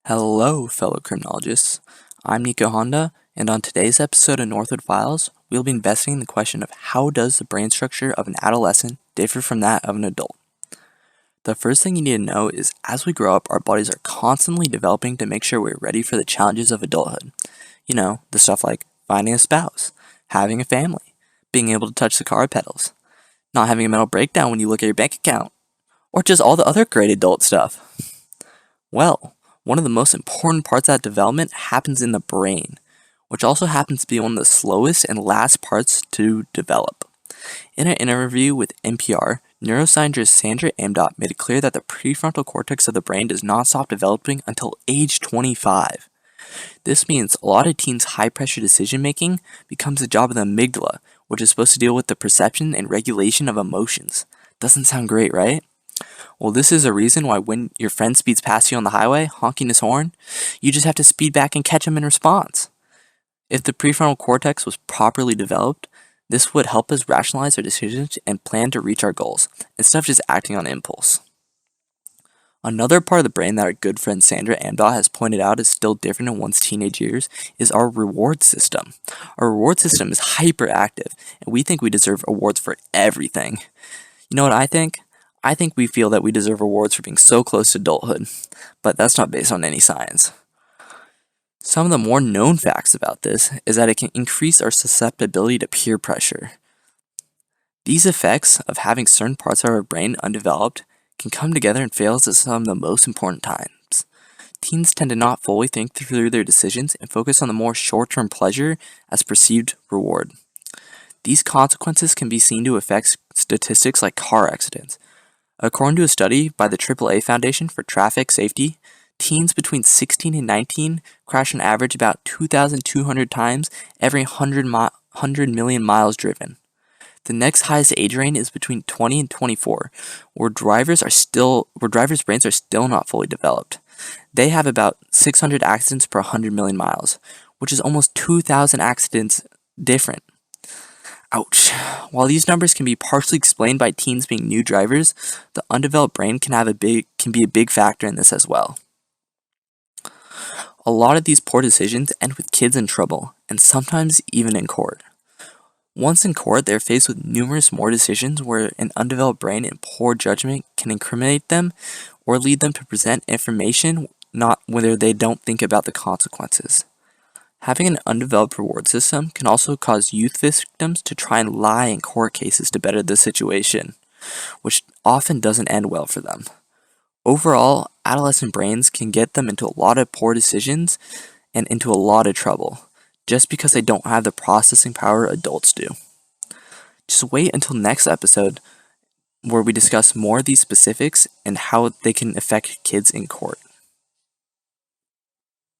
Hello, fellow criminologists. I'm Niko Honda, and on today's episode of Northwood Files, we'll be investigating the question of how does the brain structure of an adolescent differ from that of an adult. The first thing you need to know is as we grow up, our bodies are constantly developing to make sure we're ready for the challenges of adulthood. You know, the stuff like finding a spouse, having a family, being able to touch the car pedals, not having a mental breakdown when you look at your bank account, or just all the other great adult stuff. Well, one of the most important parts of that development happens in the brain, which also happens to be one of the slowest and last parts to develop. In an interview with NPR, neuroscientist Sandra Amdott made it clear that the prefrontal cortex of the brain does not stop developing until age 25. This means a lot of teens' high-pressure decision-making becomes the job of the amygdala, which is supposed to deal with the perception and regulation of emotions. Doesn't sound great, right? Well, this is a reason why when your friend speeds past you on the highway, honking his horn, you just have to speed back and catch him in response. If the prefrontal cortex was properly developed, this would help us rationalize our decisions and plan to reach our goals, instead of just acting on impulse. Another part of the brain that our good friend Sandra Amdahl has pointed out is still different in one's teenage years is our reward system. Our reward system is hyperactive, and we think we deserve awards for everything. You know what I think? I think we feel that we deserve awards for being so close to adulthood, but that's not based on any science. Some of the more known facts about this is that it can increase our susceptibility to peer pressure. These effects of having certain parts of our brain undeveloped can come together and fail us at some of the most important times. Teens tend to not fully think through their decisions and focus on the more short-term pleasure as perceived reward. These consequences can be seen to affect statistics like car accidents. According to a study by the AAA Foundation for Traffic Safety, teens between 16 and 19 crash on average about 2,200 times every 100 million miles driven. The next highest age range is between 20 and 24, where drivers' brains are still not fully developed. They have about 600 accidents per 100 million miles, which is almost 2,000 accidents different. Ouch. While these numbers can be partially explained by teens being new drivers, the undeveloped brain can be a big factor in this as well. A lot of these poor decisions end with kids in trouble, and sometimes even in court. Once in court, they're faced with numerous more decisions where an undeveloped brain and poor judgment can incriminate them or lead them to present information not whether they don't think about the consequences. Having an undeveloped reward system can also cause youth victims to try and lie in court cases to better the situation, which often doesn't end well for them. Overall, adolescent brains can get them into a lot of poor decisions and into a lot of trouble, just because they don't have the processing power adults do. Just wait until next episode where we discuss more of these specifics and how they can affect kids in court.